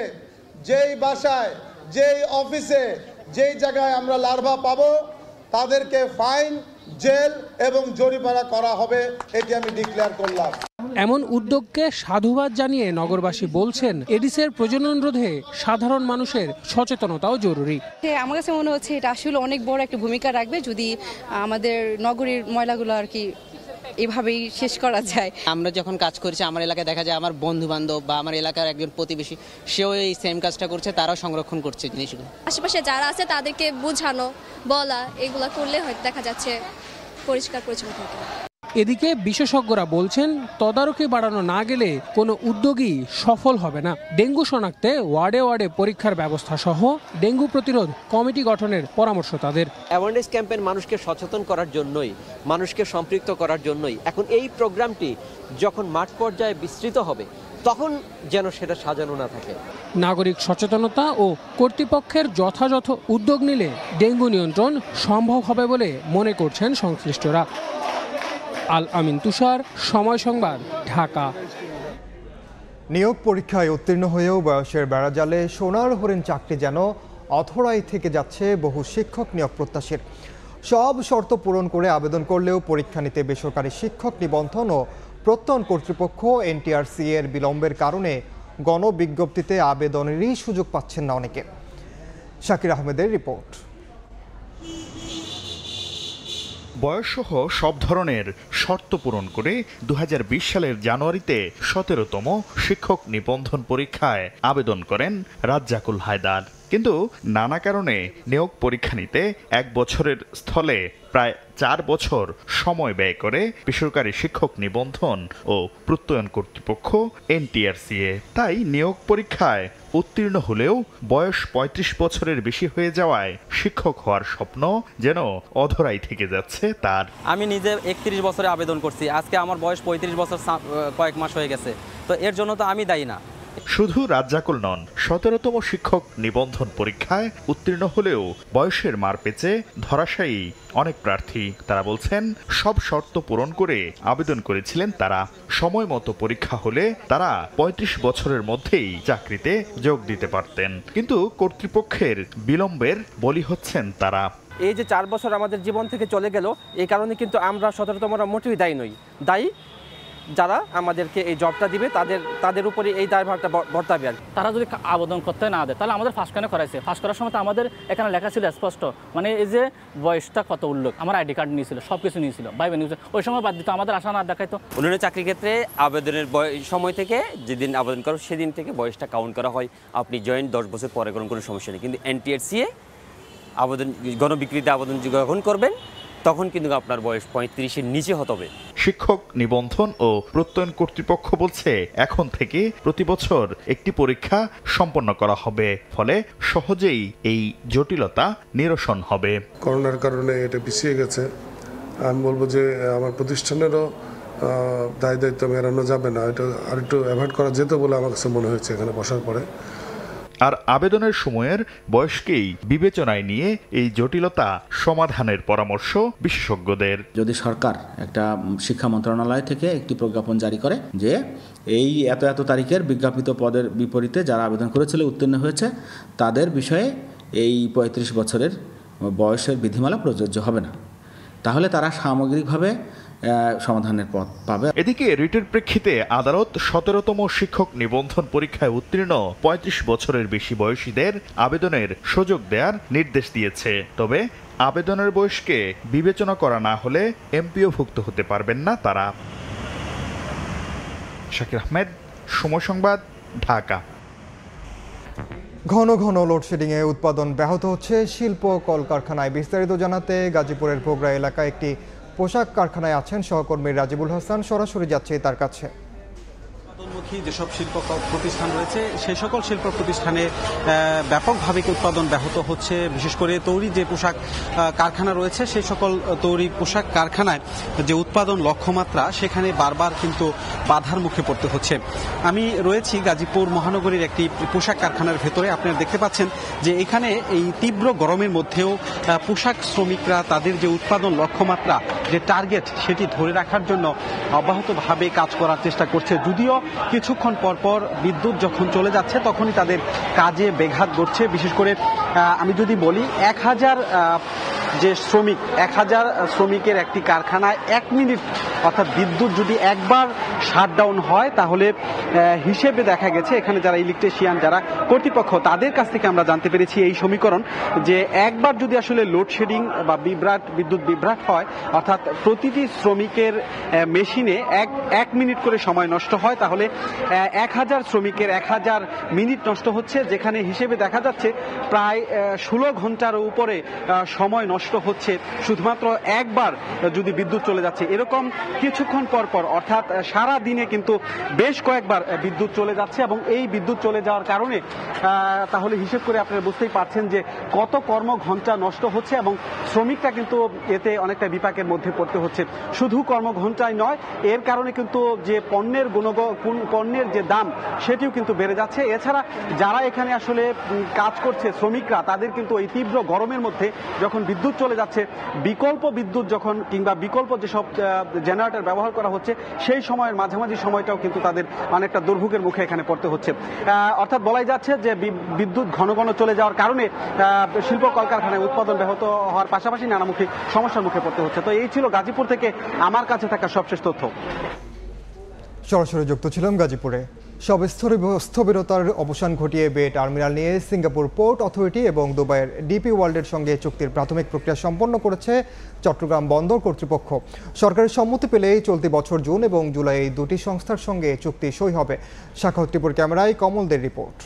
যেই বাসায়, যেই অফিসে, যেই জায়গায় আমরা লার্ভা পাবো তাদেরকে ফাইন, জেল এবং জরিমানা করা হবে, এটি আমি ডিক্লেয়ার করলাম। এমন উদ্যোগকে সাধুবাদ জানিয়ে নগরবাসী বলছেন, এডিসের প্রজনন রোধে সাধারণ মানুষের সচেতনতাও জরুরি। আমার কাছে মনে হচ্ছে এটা আসলে অনেক বড় একটা ভূমিকা রাখবে যদি আমাদের নগরীর ময়লাগুলো আর কি এভাবেই শেষ করা যায়। আমরা যখন কাজ করছি আমার এলাকায় দেখা যায় আমার বন্ধু বান্ধব বা আমার এলাকার একজন প্রতিবেশী সেও এই সেম কাজটা করছে, তারাও সংরক্ষণ করছে জিনিসগুলো। আশেপাশে যারা আছে তাদেরকে বোঝানো, বলা, এগুলা করলে হয়তো দেখা যাচ্ছে পরিষ্কার পরিচ্ছন্ন থাকে। এদিকে বিশেষজ্ঞরা বলছেন, তদারকি বাড়ানো না গেলে কোনো উদ্যোগই সফল হবে না। ডেঙ্গু শনাক্তে ওয়ার্ডে ওয়ার্ডে পরীক্ষার ব্যবস্থা সহ ডেঙ্গু প্রতিরোধ কমিটি গঠনের পরামর্শ তাদের। অ্যাওয়ারনেস ক্যাম্পেইন মানুষকে সচেতন করার জন্যই, মানুষকে সম্পৃক্ত করার জন্যই। এখন এই প্রোগ্রামটি যখন মাঠ পর্যায়ে বিস্তৃত হবে তখন যেন সেটা সাজানো না থাকে। নাগরিক সচেতনতা ও কর্তৃপক্ষের যথাযথ উদ্যোগ নিলে ডেঙ্গু নিয়ন্ত্রণ সম্ভব হবে বলে মনে করছেন সংশ্লিষ্টরা। আল আমিন তুষার, সময় সংবাদ, ঢাকা। নিয়োগ পরীক্ষায় উত্তীর্ণ হয়েও বয়সের বেড়াজালে সোনার হরিণ চাকরি যেন অধরাই থেকে যাচ্ছে বহু শিক্ষক নিয়োগ প্রত্যাশীর। সব শর্ত পূরণ করে আবেদন করলেও পরীক্ষা নিতে বেসরকারি শিক্ষক নিবন্ধন ও প্রত্যয়ন কর্তৃপক্ষ এনটিআরসি এর বিলম্বের কারণে গণবিজ্ঞপ্তিতে আবেদনেরই সুযোগ পাচ্ছেন না অনেকে। শাকির আহমেদের রিপোর্ট। বয়সসহ সব ধরনের শর্ত পূরণ করে 2020 সালের জানুয়ারিতে 17তম শিক্ষক নিবন্ধন পরীক্ষায় আবেদন করেন রাজ্জাকুল হায়দার। কিন্তু নানা কারণে নিয়োগ পরীক্ষা নিতে 1 বছরের স্থলে প্রায় 4 বছর সময় ব্যয় করে বেসরকারি শিক্ষক নিবন্ধন ও প্রত্যয়ন কর্তৃপক্ষ এনটিআরসিএ। তাই নিয়োগ পরীক্ষায় উত্তীর্ণ হলেও বয়স 35 বছরের বেশি হয়ে যাওয়ায় শিক্ষক হওয়ার স্বপ্ন যেন অধরাই থেকে যাচ্ছে তার। আমি নিজে 31 বছরে আবেদন করছি, আজকে আমার বয়স 35 বছর কয়েক মাস হয়ে গেছে, তো এর জন্য তো আমি দায়ী না। শুধু রাজ্জাকুল নন, 17তম শিক্ষক নিবন্ধন পরীক্ষায় উত্তীর্ণ হলেও বয়সের মার পেঁচে ধরাশায়ী অনেক প্রার্থী। তারা বলছেন, সব শর্ত পূরণ করে আবেদন করেছিলেন তারা। সময় মতো পরীক্ষা হলে তারা 35 বছরের মধ্যেই চাকরিতে যোগ দিতে পারতেন, কিন্তু কর্তৃপক্ষের বিলম্বের বলি হচ্ছেন তারা। এই যে 4 বছর আমাদের জীবন থেকে চলে গেল, এই কারণে কিন্তু আমরা 17তমরা মোটেই দায়ী নই। দায়ী যারা আমাদেরকে এই জবটা দিবে তাদের উপরে এই দায়ভারটা বর্তাবে। আর তারা যদি আবেদন করতে না দেয় তাহলে আমাদের ফার্স্ট কেন করাইছে? ফার্স্ট করার সময় তো আমাদের এখানে লেখা ছিল স্পষ্ট, মানে এই যে বয়সটা কত উল্লেখ, আমার আইডি কার্ড নিয়েছিল, সব কিছু নিয়েছিল, বাইবে নিউজ, ওই সময় বাদ দিত, আমাদের আশা না দেখাইতো। অন্যান্য চাকরির ক্ষেত্রে আবেদনের সময় থেকে যেদিন আবেদন করো সেদিন থেকে বয়সটা কাউন্ট করা হয়। আপনি জয়েন্ট 10 বছর পরে কোনো সমস্যা নেই, কিন্তু এনটিআরসিএ আবেদন গণবিক্রিতে আবেদন যখন করবেন তখন কিন্তু আপনার বয়স 35-এর নিচে হতে হবে। শিক্ষক নিবন্ধন ও প্রত্যয়ন কর্তৃপক্ষ বলছে, এখন থেকে প্রতি বছর একটি পরীক্ষা সম্পন্ন করা হবে, ফলে সহজেই এই জটিলতা নিরসন হবে। করোনার কারণে এটা পিছিয়ে গেছে। আমি বলবো যে আমার প্রতিষ্ঠানেরও দায় দায়িত্ব এড়ানো যাবে না, এটা আর একটু অ্যাভয়েড করা যেত বলে আমার কাছে মনে হয়েছে এখানে বসার পরে। আর আবেদনের সময়ের বয়সকেই বিবেচনায় নিয়ে এই জটিলতা সমাধানের পরামর্শ বিশেষজ্ঞদের। যদি সরকার একটা শিক্ষা মন্ত্রণালয় থেকে একটি প্রজ্ঞাপন জারি করে যে এই এত এত তারিখের বিজ্ঞাপিত পদের বিপরীতে যারা আবেদন করেছিল উত্তীর্ণ হয়েছে তাদের বিষয়ে এই 35 বছরের বয়সের বিধিমালা প্রযোজ্য হবে না, তাহলে তারা সামগ্রিকভাবে সমাধানের পথ পাবে। এদিকে রিটের প্রেক্ষিতে আদালত 17তম শিক্ষক নিবন্ধন পরীক্ষায় উত্তীর্ণ 35 বছরের বেশি বয়সীদের আবেদনের সুযোগ দেওয়ার নির্দেশ দিয়েছে। তবে আবেদনের বয়সকে বিবেচনা করা না হলে এমপিওভুক্ত হতে পারবেন না তারা। শাকির আহমেদ, সময় সংবাদ, ঢাকা। ঘন ঘন লোডশেডিংয়ে উৎপাদন ব্যাহত হচ্ছে শিল্প কলকারখানায়। বিস্তারিত জানাতে গাজীপুরের ভোগড়া এলাকায় একটি পোশাক কারখানায় আছেন সহকর্মী রাজিবুল হাসান, সরাসরি যাচ্ছে তার কাছে। উৎপাদনমুখী যেসব শিল্প প্রতিষ্ঠান রয়েছে সেই সকল শিল্প প্রতিষ্ঠানে ব্যাপকভাবে উৎপাদন ব্যাহত হচ্ছে। বিশেষ করে তৈরি যে পোশাক কারখানা রয়েছে সেই সকল তৈরি পোশাক কারখানায় যে উৎপাদন লক্ষ্যমাত্রা সেখানে বারবার কিন্তু বাধার মুখে পড়তে হচ্ছে। আমি রয়েছি গাজীপুর মহানগরীর একটি পোশাক কারখানার ভেতরে। আপনারা দেখতে পাচ্ছেন যে এখানে এই তীব্র গরমের মধ্যেও পোশাক শ্রমিকরা তাদের যে উৎপাদন লক্ষ্যমাত্রা যে টার্গেট সেটি ধরে রাখার জন্য অব্যাহতভাবে কাজ করার চেষ্টা করছে। যদিও কিছুক্ষণ পরপর বিদ্যুৎ যখন চলে যাচ্ছে তখনই তাদের কাজে ব্যাঘাত ঘটছে। বিশেষ করে আমি যদি বলি 1000 যে শ্রমিক 1000 শ্রমিকের একটি কারখানায় 1 মিনিট অর্থাৎ বিদ্যুৎ যদি একবার শাটডাউন হয় তাহলে হিসেবে দেখা গেছে এখানে যারা ইলেকট্রিশিয়ান যারা কর্তৃপক্ষ তাদের কাছ থেকে আমরা জানতে পেরেছি এই সমীকরণ যে একবার যদি আসলে লোডশেডিং বা বিদ্যুৎ বিভ্রাট হয় অর্থাৎ প্রতিটি শ্রমিকের মেশিনে 1 মিনিট করে সময় নষ্ট হয় তাহলে 1000 শ্রমিকের 1000 মিনিট নষ্ট হচ্ছে, যেখানে হিসেবে দেখা যাচ্ছে প্রায় 16 ঘন্টার উপরে সময় নষ্ট হচ্ছে শুধুমাত্র একবার যদি বিদ্যুৎ চলে যাচ্ছে। এরকম কিছুক্ষণ পর অর্থাৎ সারা দিনে কিন্তু বেশ কয়েকবার বিদ্যুৎ চলে যাচ্ছে এবং এই বিদ্যুৎ চলে যাওয়ার কারণে তাহলে হিসেব করে আপনারা বুঝতেই পারছেন যে কত কর্মঘণ্টা নষ্ট হচ্ছে এবং শ্রমিকরা কিন্তু এতে অনেকটা বিপাকের মধ্যে পড়তে হচ্ছে। শুধু কর্মঘণ্টাই নয়, এর কারণে কিন্তু যে পণ্যের যে দাম সেটিও কিন্তু বেড়ে যাচ্ছে। এছাড়া যারা এখানে আসলে কাজ করছে শ্রমিকরা তাদের কিন্তু এই তীব্র গরমের মধ্যে যখন বিদ্যুৎ চলে যাচ্ছে বিকল্প বিদ্যুৎ যখন কিংবা বিকল্প যেসব জেনারেটর ব্যবহার করা হচ্ছে সেই সময়ের মাঝামাঝি সময়টাও কিন্তু তাদের অনেকটা দুর্ভোগের মুখে এখানে পড়তে হচ্ছে। অর্থাৎ বলাই যাচ্ছে যে বিদ্যুৎ ঘন ঘন চলে যাওয়ার কারণে শিল্প কলকারখানায় উৎপাদন ব্যাহত হওয়ার পাশাপাশি নানামুখী সমস্যার মুখে পড়তে হচ্ছে। তো এই ছিল গাজীপুর থেকে আমার কাছে থাকা সবশেষ তথ্য। সরাসরি যুক্ত ছিলাম গাজীপুরে। সব স্থবিরতার অবসান ঘটিয়ে বে টার্মিনাল নিয়ে সিঙ্গাপুর পোর্ট অথরিটি এবং দুবাইয়ের ডিপি ওয়ার্ল্ডের সঙ্গে চুক্তির প্রাথমিক প্রক্রিয়া সম্পন্ন করেছে চট্টগ্রাম বন্দর কর্তৃপক্ষ। সরকারের সম্মতি পেলেই চলতি বছর জুন এবং জুলাই এই দুটি সংস্থার সঙ্গে চুক্তি সই হবে। সাখাওয়াত ত্রিপুর ক্যামেরায় কমলদের রিপোর্ট।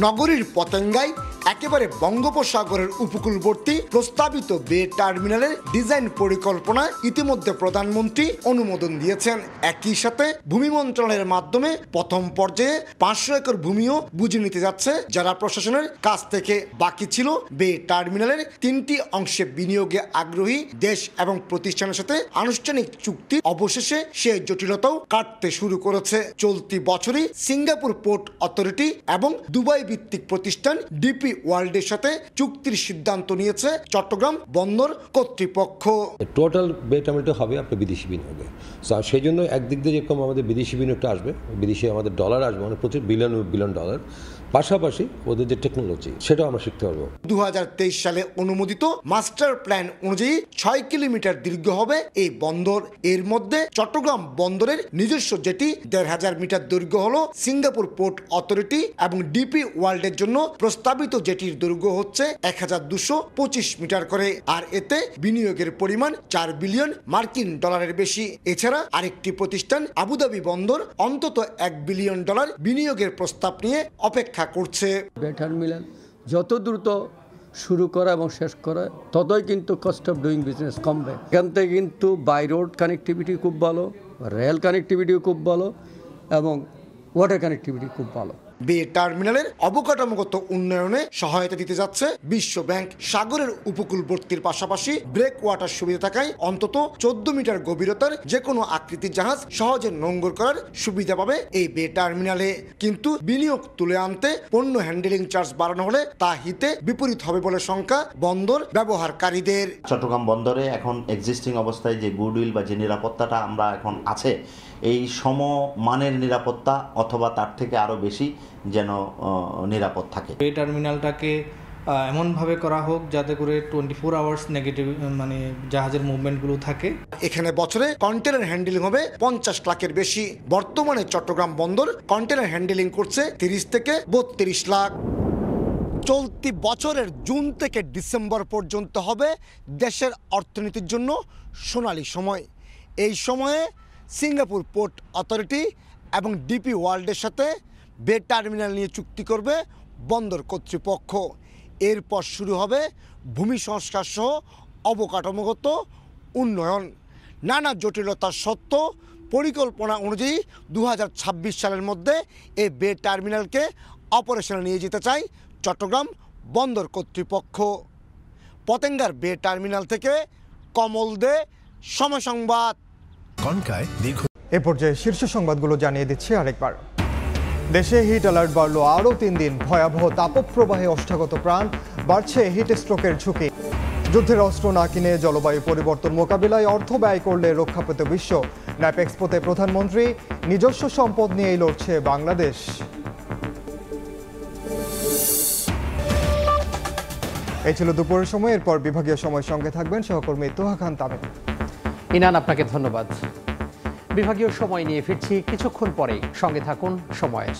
নগরীর পতেঙ্গায় একেবারে বঙ্গোপসাগরের উপকূলবর্তী প্রস্তাবিত বে টার্মিনালের ডিজাইন পরিকল্পনা ইতিমধ্যে প্রধানমন্ত্রী অনুমোদন দিয়েছেন। একই সাথে ভূমি মন্ত্রণালয়ের মাধ্যমে প্রথম পর্যায়ে 500 একর ভূমিও বুঝে নিতে যাচ্ছে যারা প্রশাসনের কাছ থেকে। বাকি ছিল বে টার্মিনালের 3টি অংশে বিনিয়োগে আগ্রহী দেশ এবং প্রতিষ্ঠানের সাথে আনুষ্ঠানিক চুক্তি। অবশেষে সেই জটিলতাও কাটতে শুরু করেছে। চলতি বছরই সিঙ্গাপুর পোর্ট অথরিটি এবং দুবাই ভিত্তিক প্রতিষ্ঠান ডিপি ওয়ার্ল্ডের সাথে চুক্তির সিদ্ধান্ত নিয়েছে চট্টগ্রাম বন্দর কর্তৃপক্ষ। টোটাল বে টার্মিনালটা হবে আপনার বিদেশি বিনিয়োগে। সেই জন্য একদিক দিয়ে যেরকম আমাদের বিদেশি বিনিয়োগটা আসবে, বিদেশি আমাদের ডলার আসবে, মানে প্রচুর বিলিয়ন ডলার, পাশাপাশি ওদের যে টেকনোলজি সেটাও আমরা শিখতে পারবো। 2023 সালে অনুমোদিত মাস্টার প্ল্যান অনুযায়ী 6 কিলোমিটার দীর্ঘ হবে এই বন্দর। এর মধ্যে চট্টগ্রাম বন্দরের নিজস্ব জেটি 1500 মিটার দৈর্ঘ্য হলো। সিঙ্গাপুর পোর্ট অথরিটি এবং ডিপি ওয়ার্ল্ডের জন্য প্রস্তাবিত জেটির দৈর্ঘ্য হচ্ছে 1225 মিটার করে। আর এতে বিনিয়োগের পরিমাণ 4 বিলিয়ন মার্কিন ডলারের বেশি। এছাড়া আরেকটি প্রতিষ্ঠান আবুধাবি বন্দর অন্তত $1 বিলিয়ন বিনিয়োগের প্রস্তাব নিয়ে অপেক্ষা করছে। বে টার্মিনাল যত দ্রুত শুরু করা এবং শেষ করা ততই কিন্তু কস্ট অফ ডুইং বিজনেস কমবে। এখান থেকে কিন্তু বাই রোড কানেক্টিভিটি খুব ভালো, রেল কানেক্টিভিটিও খুব ভালো এবং ওয়াটার কানেক্টিভিটি খুব ভালো। বে টার্মিনালের অবকাঠামোগত উন্নয়নে সহায়তা দিতে যাচ্ছে বিশ্ব ব্যাংক। সাগরের উপকূলবর্তীর পাশাপাশি ব্রেক ওয়াটার সুবিধা থাকায় অন্তত 14 মিটার গভীরতার যে কোনো আকৃতির জাহাজ সহজে নোঙ্গর করার সুবিধা পাবে এই বে টার্মিনালে। কিন্তু বিনিয়োগ তুলে আনতে পণ্য হ্যান্ডেলিং চার্জ বাড়ানো হলে তা হিতে বিপরীত হবে বলে শঙ্কা বন্দর ব্যবহারকারীদের। চট্টগ্রাম বন্দরে এখন এক্সিস্টিং অবস্থায় যে গুডউইল বা যে নিরাপত্তাটা আমরা এখন আছে এই সমমানের নিরাপত্তা অথবা তার থেকে আরও বেশি যেন নিরাপদ থাকে। এই টার্মিনালটাকে এমনভাবে করা হোক যাতে করে 24 আওয়ার্স নেগেটিভ মানে জাহাজের মুভমেন্টগুলো থাকে। এখানে বছরে কন্টেনার হ্যান্ডেলিং হবে 50 লাখের বেশি। বর্তমানে চট্টগ্রাম বন্দর কন্টেনার হ্যান্ডেলিং করছে 30 থেকে 32 লাখ। চলতি বছরের জুন থেকে ডিসেম্বর পর্যন্ত হবে দেশের অর্থনীতির জন্য সোনালী সময়। এই সময়ে সিঙ্গাপুর পোর্ট অথরিটি এবং ডিপি ওয়ার্ল্ডের সাথে বে টার্মিনাল নিয়ে চুক্তি করবে বন্দর কর্তৃপক্ষ। এরপর শুরু হবে ভূমি সংস্কার সহ অবকাঠামোগত উন্নয়ন। নানা জটিলতার সত্ত্বেও পরিকল্পনা অনুযায়ী 2026 সালের মধ্যে এই বে টার্মিনালকে অপারেশনে নিয়ে যেতে চায় চট্টগ্রাম বন্দর কর্তৃপক্ষ। পতেঙ্গার বে টার্মিনাল থেকে কমল দে, সময় সংবাদ। এ পর্যায়ে শীর্ষ সংবাদগুলো জানিয়ে দিচ্ছি আরেকবার। দেশে হিট অ্যালার্ট বাড়ল আরও 3 দিন। ভয়াবহ তাপপ্রবাহে ওষ্ঠাগত প্রাণ, বাড়ছে হিট স্ট্রোকের ঝুঁকি। যুদ্ধের অস্ত্র না কিনে জলবায়ু পরিবর্তন মোকাবিলায় অর্থ ব্যয় করলে রক্ষা পেতে বিশ্ব। ন্যাপ এক্সপোতে প্রধানমন্ত্রী, নিজস্ব সম্পদ নিয়েই লড়ছে বাংলাদেশ। এই ছিল দুপুরের সময়। এরপর বিভাগীয় সময়ের সঙ্গে থাকবেন সহকর্মী তোহা খান তামিম। ইনান, আপনাকে ধন্যবাদ। বিভাগীয় সময় নিয়ে ফিরছি কিছুক্ষণ পরেই, সঙ্গে থাকুন সময়ের।